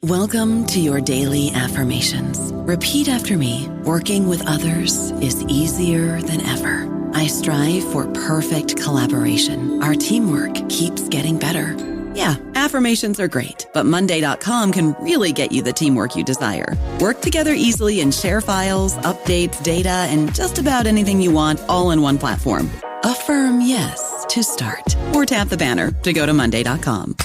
Welcome to your daily affirmations. Repeat after me. Working with others is easier than ever. I strive for perfect collaboration. Our teamwork keeps getting better. Yeah, affirmations are great, but Monday.com can really get you the teamwork you desire. Work together easily and share files, updates, data, and just about anything you want all in one platform. Affirm yes to start, or tap the banner to go to Monday.com.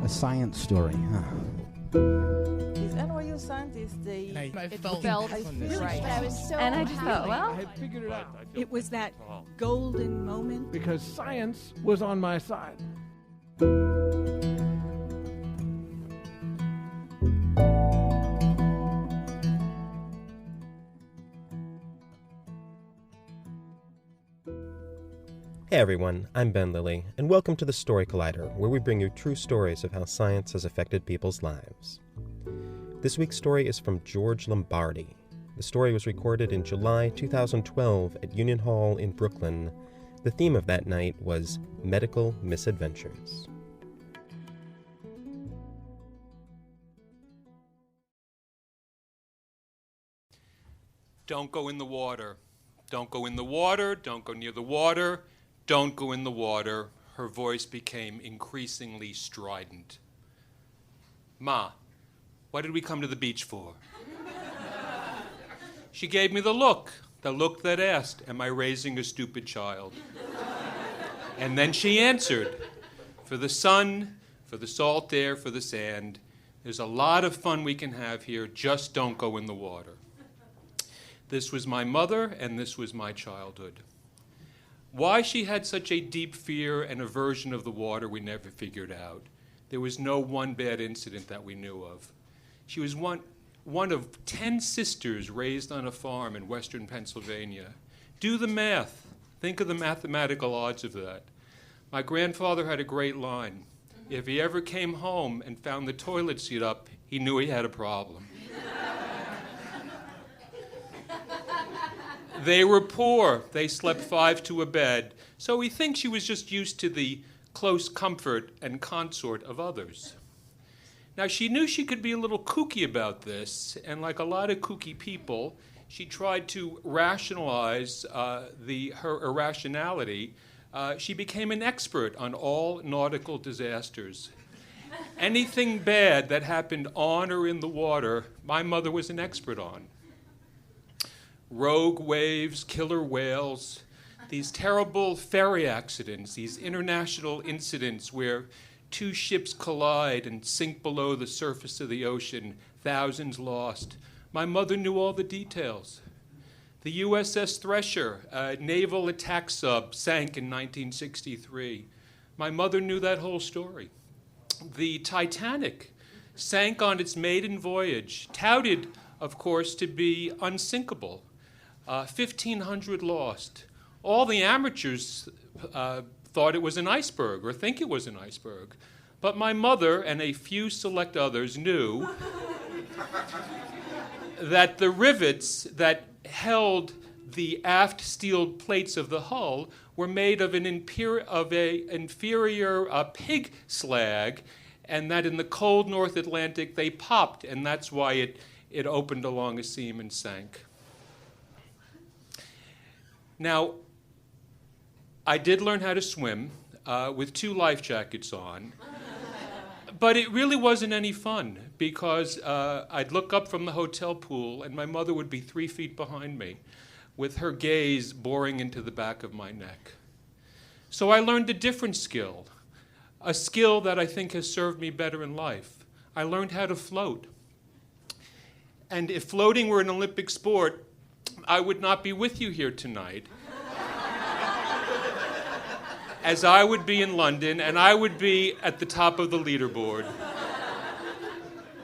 A science story, huh? These NYU scientists, I felt right. I was so And I just thought, well, I had figured it out. It was that golden moment. Because science was on my side. Hey everyone, I'm Ben Lilly, and welcome to the Story Collider, where we bring you true stories of how science has affected people's lives. This week's story is from George Lombardi. The story was recorded in July 2012 at Union Hall in Brooklyn. The theme of that night was medical misadventures. Don't go in the water. Don't go in the water. Don't go near the water. Don't go in the water. Her voice became increasingly strident. Ma, what did we come to the beach for? She gave me the look that asked, am I raising a stupid child? And then she answered, for the sun, for the salt air, for the sand, there's a lot of fun we can have here, just don't go in the water. This was my mother, and this was my childhood. Why she had such a deep fear and aversion of the water, we never figured out. There was no one bad incident that we knew of. She was one of 10 sisters raised on a farm in western Pennsylvania. Do the math. Think of the mathematical odds of that. My grandfather had a great line. If he ever came home and found the toilet seat up, he knew he had a problem. They were poor. They slept 5 to a bed. So we think she was just used to the close comfort and consort of others. Now, she knew she could be a little kooky about this, and like a lot of kooky people, she tried to rationalize her irrationality. She became an expert on all nautical disasters. Anything bad that happened on or in the water, my mother was an expert on. Rogue waves, killer whales, these terrible ferry accidents, these international incidents where 2 ships collide and sink below the surface of the ocean, thousands lost. My mother knew all the details. The USS Thresher, a naval attack sub, sank in 1963. My mother knew that whole story. The Titanic sank on its maiden voyage, touted, of course, to be unsinkable. 1,500 lost. All the amateurs thought it was an iceberg or think it was an iceberg. But my mother and a few select others knew that the rivets that held the aft steel plates of the hull were made of an inferior pig slag, and that in the cold North Atlantic they popped, and that's why it opened along a seam and sank. Now, I did learn how to swim with 2 life jackets on, but it really wasn't any fun because I'd look up from the hotel pool and my mother would be 3 feet behind me with her gaze boring into the back of my neck. So I learned a different skill, a skill that I think has served me better in life. I learned how to float. And if floating were an Olympic sport, I would not be with you here tonight, as I would be in London and I would be at the top of the leaderboard.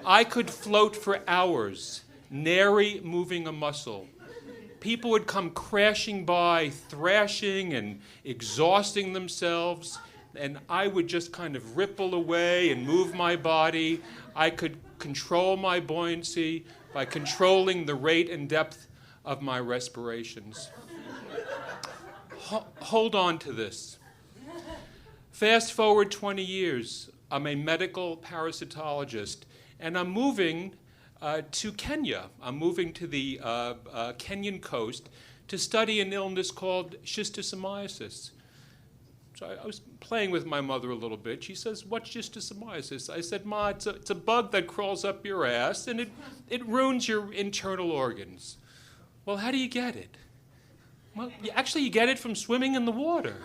I could float for hours, nary moving a muscle. People would come crashing by, thrashing and exhausting themselves, and I would just kind of ripple away and move my body. I could control my buoyancy by controlling the rate and depth of my respirations. Hold on to this. Fast forward 20 years, I'm a medical parasitologist, and I'm moving to Kenya. I'm moving to the Kenyan coast to study an illness called schistosomiasis. So I was playing with my mother a little bit. She says, "What's schistosomiasis?" I said, "Ma, it's a bug that crawls up your ass, and it ruins your internal organs." "Well, how do you get it?" "Well, you get it from swimming in the water."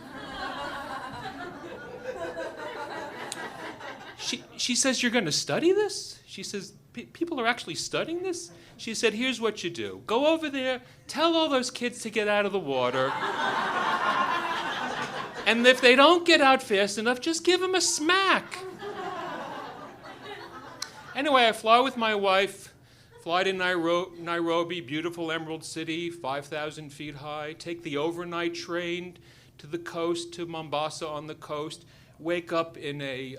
She says, "You're going to study this?" She says, "People are actually studying this?" She said, "Here's what you do. Go over there, tell all those kids to get out of the water. And if they don't get out fast enough, just give them a smack." Anyway, I fly with my wife, fly to Nairobi, beautiful emerald city, 5,000 feet high, take the overnight train to the coast, to Mombasa on the coast, wake up in a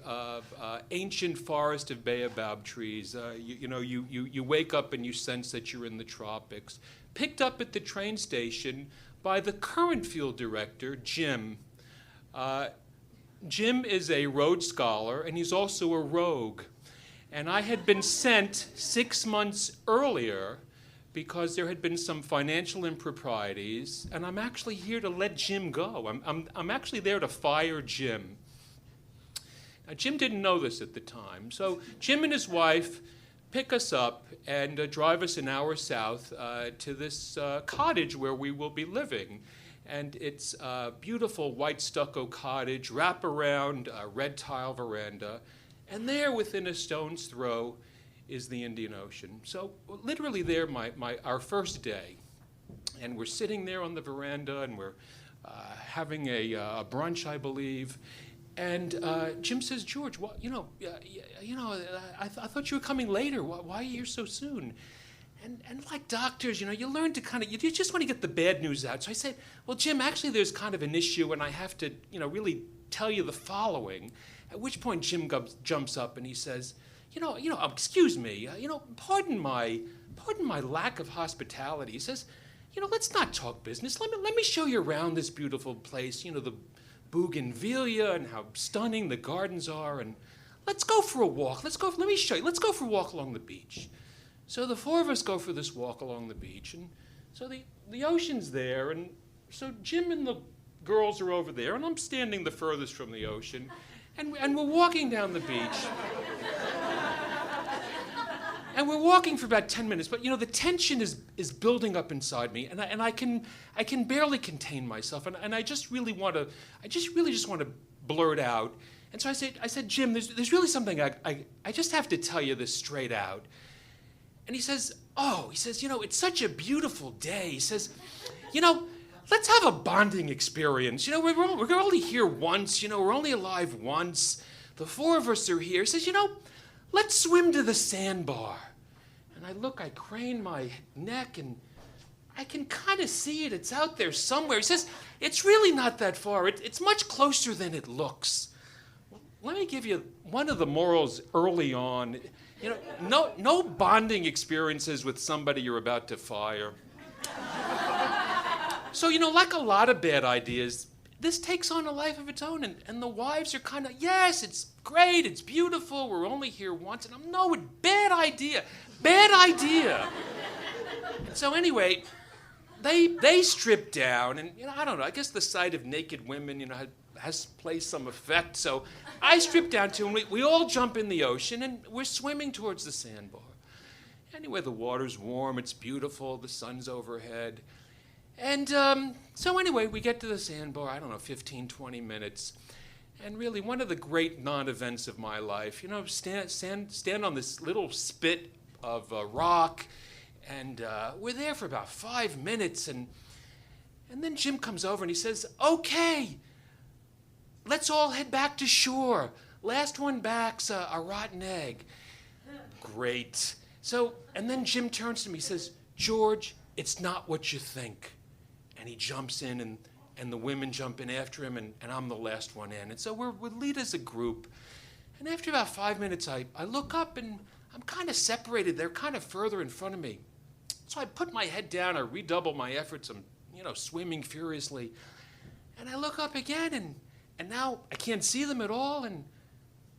ancient forest of baobab trees. You wake up and you sense that you're in the tropics. Picked up at the train station by the current field director, Jim. Jim is a Rhodes Scholar, and he's also a rogue. And I had been sent 6 months earlier because there had been some financial improprieties, and I'm actually here to let Jim go. I'm actually there to fire Jim. Now, Jim didn't know this at the time. So Jim and his wife pick us up and drive us an hour south to this cottage where we will be living. And it's a beautiful white stucco cottage, wraparound red tile veranda. And there, within a stone's throw, is the Indian Ocean. So literally there, our first day. And we're sitting there on the veranda, and we're having a brunch, I believe. And Jim says, "George, I thought you were coming later. Why are you here so soon?" And like doctors, you learn to you just want to get the bad news out. So I said, "Well, Jim, actually there's kind of an issue, and I have to, really tell you the following." At which point Jim jumps up and he says, "Excuse me, pardon my lack of hospitality." He says, "Let's not talk business. Let me show you around this beautiful place, the bougainvillea and how stunning the gardens are, and let's go for a walk. Let me show you. Let's go for a walk along the beach." So the four of us go for this walk along the beach, and so the ocean's there, and so Jim and the girls are over there, and I'm standing the furthest from the ocean, and we're walking down the beach. And we're walking for about 10 minutes, but the tension is building up inside me, and I can barely contain myself, and I just really just want to blurt out. And so I said, "Jim, there's really something I just have to tell you this straight out." And he says, "It's such a beautiful day." He says, "Let's have a bonding experience. We're only here once. We're only alive once. The four of us are here." He says, "Let's swim to the sandbar." And I crane my neck, and I can kind of see it. It's out there somewhere. He says, "It's really not that far. It's much closer than it looks." Let me give you one of the morals early on. No bonding experiences with somebody you're about to fire. So, like a lot of bad ideas, this takes on a life of its own, and the wives are kind of, "Yes, it's great, it's beautiful, we're only here once," and I'm, "No, bad idea. And so anyway, they strip down, and I don't know, I guess the sight of naked women, has plays some effect. So I strip down too, and we all jump in the ocean, and we're swimming towards the sandbar. Anyway, the water's warm, it's beautiful, the sun's overhead. And so anyway, we get to the sandbar, I don't know, 15, 20 minutes. And really, one of the great non-events of my life, stand on this little spit of rock, and we're there for about 5 minutes, and then Jim comes over and he says, "Okay, let's all head back to shore. Last one back's a rotten egg." Great. So, and then Jim turns to me, he says, "George, it's not what you think." And he jumps in, and the women jump in after him, and I'm the last one in. And so we lead as a group. And after about 5 minutes, I look up, and I'm kind of separated. They're kind of further in front of me. So I put my head down, I redouble my efforts, I'm, swimming furiously. And I look up again, And now I can't see them at all. And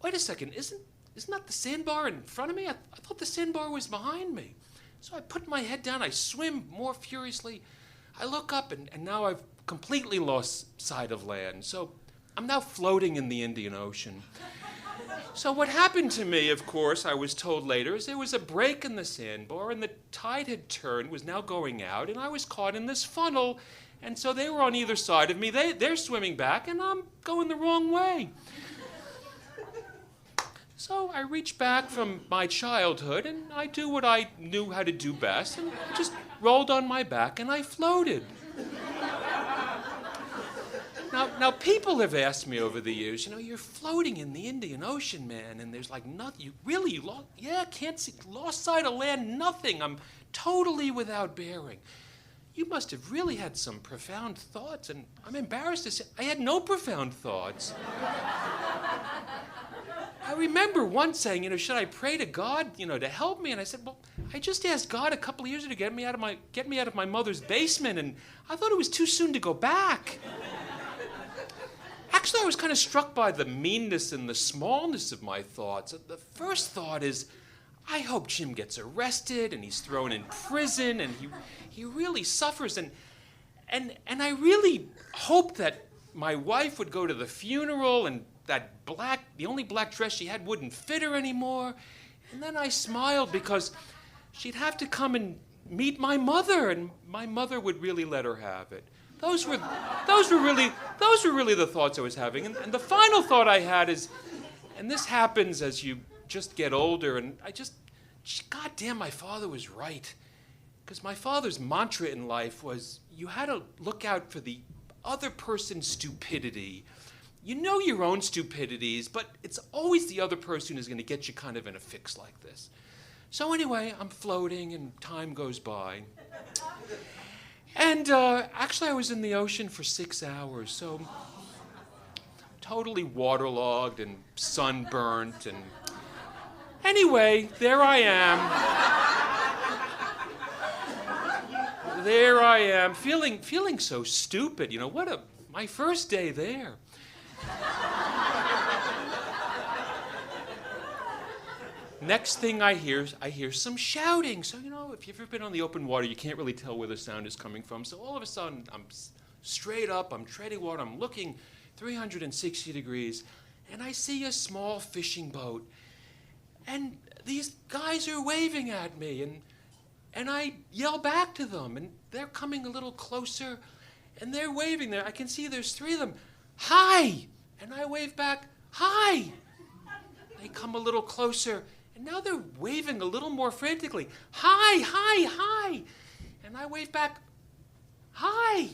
wait a second, isn't that the sandbar in front of me? I thought the sandbar was behind me. So I put my head down, I swim more furiously. I look up, and now I've completely lost sight of land. So I'm now floating in the Indian Ocean. So what happened to me, of course, I was told later, is there was a break in the sandbar, and the tide had turned, was now going out, and I was caught in this funnel. And so they were on either side of me. They're swimming back, and I'm going the wrong way. So I reach back from my childhood, and I do what I knew how to do best, and I just rolled on my back, and I floated. Now, people have asked me over the years, you're floating in the Indian Ocean, man, and there's like nothing. You lost, can't see, lost sight of land, nothing. I'm totally without bearing. You must have really had some profound thoughts, and I'm embarrassed to say I had no profound thoughts. I remember once saying, should I pray to God, to help me? And I said, well, I just asked God a couple of years ago to get me out of my mother's basement, and I thought it was too soon to go back. Actually, I was kind of struck by the meanness and the smallness of my thoughts. The first thought is, I hope Jim gets arrested and he's thrown in prison and he really suffers. And I really hoped that my wife would go to the funeral and the only black dress she had wouldn't fit her anymore. And then I smiled because she'd have to come and meet my mother, and my mother would really let her have it. Those were really the thoughts I was having. And the final thought I had is, and this happens as you just get older, and God damn, my father was right. Because my father's mantra in life was, you had to look out for the other person's stupidity. You know your own stupidities, but it's always the other person who's going to get you kind of in a fix like this. So anyway, I'm floating, and time goes by. And actually, I was in the ocean for 6 hours, so totally waterlogged and sunburnt. And anyway, there I am, feeling so stupid. My first day there. Next thing I hear some shouting. So, if you've ever been on the open water, you can't really tell where the sound is coming from. So all of a sudden, I'm straight up, I'm treading water, I'm looking 360 degrees, and I see a small fishing boat. And these guys are waving at me, and I yell back to them, and they're coming a little closer, and they're waving there. I can see there's 3 of them. Hi! And I wave back, hi! They come a little closer, and now they're waving a little more frantically. Hi, hi, hi! And I wave back, hi!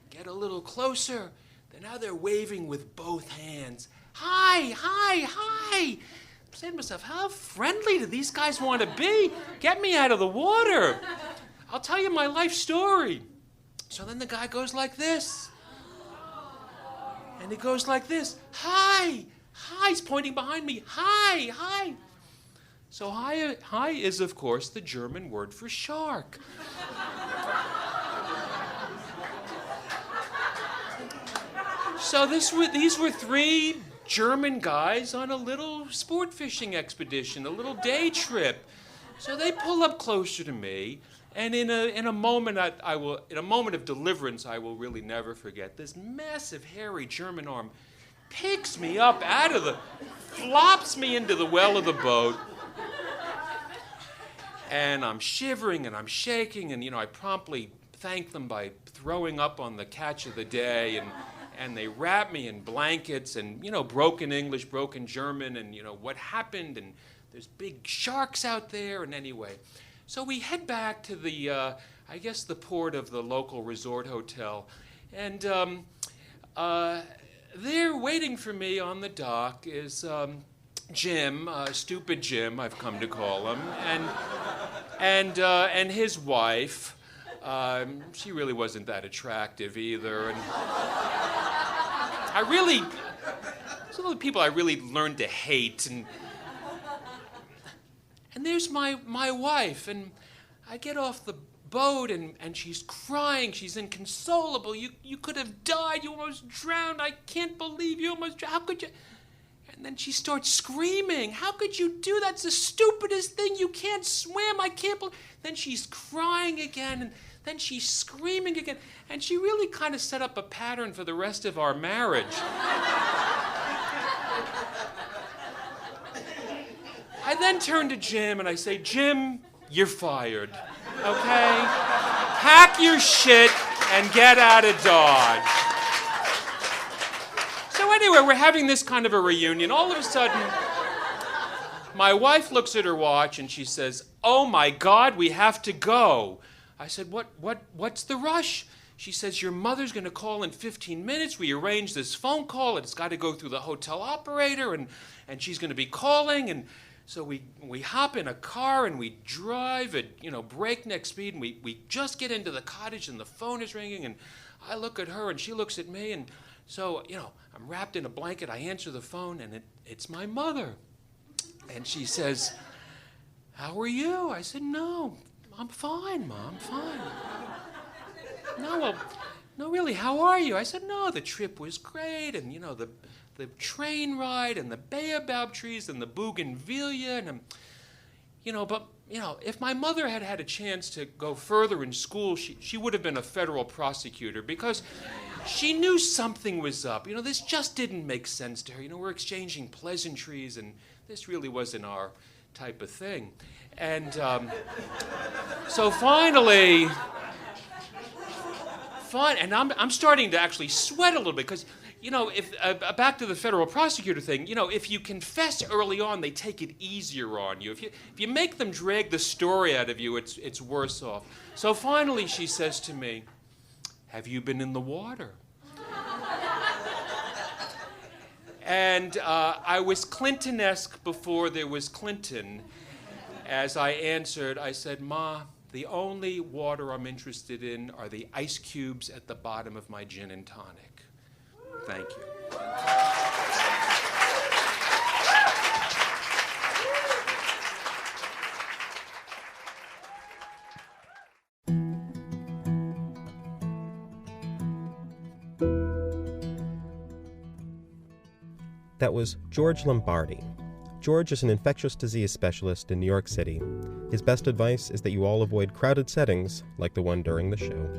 Get a little closer. Then now they're waving with both hands. Hi, hi, hi! I'm saying to myself, how friendly do these guys want to be? Get me out of the water. I'll tell you my life story. So then the guy goes like this. And he goes like this. Hi! Hi, he's pointing behind me. Hi, hi. So hi is, of course, the German word for shark. So these were 3 German guys on a little sport fishing expedition, a little day trip. So they pull up closer to me, and in a moment of deliverance, I will really never forget. This massive, hairy German arm picks me up flops me into the well of the boat. And I'm shivering and I'm shaking, and I promptly thank them by throwing up on the catch of the day, and they wrap me in blankets, and broken English, broken German, and what happened, and there's big sharks out there, and anyway. So we head back to the port of the local resort hotel, and there waiting for me on the dock is Jim, stupid Jim, I've come to call him, and his wife. She really wasn't that attractive either, and some of the people I really learned to hate, and there's my wife, and I get off the boat, and she's crying. She's inconsolable. You could have died. You almost drowned. I can't believe you almost drowned. How could you? And then she starts screaming. How could you do that? It's the stupidest thing. You can't swim. I can't believe. Then she's crying again, and then she's screaming again. And she really kind of set up a pattern for the rest of our marriage. I then turn to Jim and I say, Jim, you're fired, okay? Pack your shit and get out of Dodge. So anyway, we're having this kind of a reunion. All of a sudden, my wife looks at her watch and she says, oh my God, we have to go. I said, what's the rush? She says, your mother's going to call in 15 minutes. We arranged this phone call. It's got to go through the hotel operator, and she's going to be calling. And so we hop in a car and we drive at breakneck speed, and we just get into the cottage and the phone is ringing, and I look at her and she looks at me, and so I'm wrapped in a blanket. I answer the phone and it's my mother, and she says, how are you? I said, no, I'm fine, Mom, fine. No, really, how are you? I said, no, the trip was great, and the train ride and the baobab trees and the bougainvillea, and if my mother had had a chance to go further in school, she would have been a federal prosecutor, because she knew something was up. This just didn't make sense to her. We're exchanging pleasantries, and this really wasn't our type of thing. And so finally, and I'm starting to actually sweat a little bit, because if back to the federal prosecutor thing, if you confess early on, they take it easier on you. If you make them drag the story out of you, it's worse off. So finally, she says to me, "Have you been in the water?" And I was Clinton-esque before there was Clinton. As I answered, I said, "Ma, the only water I'm interested in are the ice cubes at the bottom of my gin and tonic." Thank you. That was George Lombardi. George is an infectious disease specialist in New York City. His best advice is that you all avoid crowded settings like the one during the show.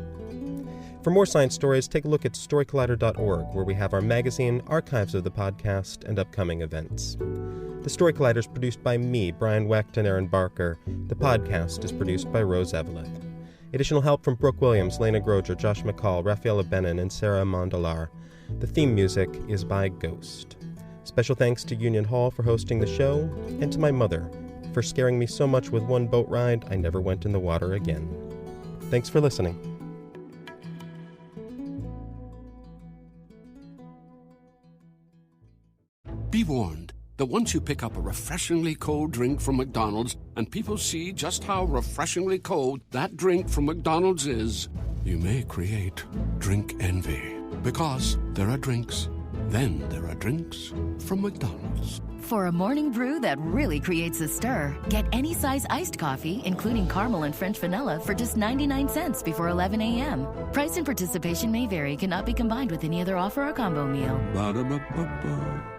For more science stories, take a look at storycollider.org, where we have our magazine, archives of the podcast, and upcoming events. The Story Collider is produced by me, Brian Wecht, and Aaron Barker. The podcast is produced by Rose Eveleth. Additional help from Brooke Williams, Lena Groger, Josh McCall, Rafaela Benin, and Sarah Mondalar. The theme music is by Ghost. Special thanks to Union Hall for hosting the show, and to my mother for scaring me so much with one boat ride I never went in the water again. Thanks for listening. Be warned that once you pick up a refreshingly cold drink from McDonald's and people see just how refreshingly cold that drink from McDonald's is, you may create drink envy. Because there are drinks. Then there are drinks from McDonald's. For a morning brew that really creates a stir, get any size iced coffee, including caramel and French vanilla, for just 99 cents before 11 a.m. Price and participation may vary. Cannot be combined with any other offer or combo meal. Ba-da-ba-ba-ba.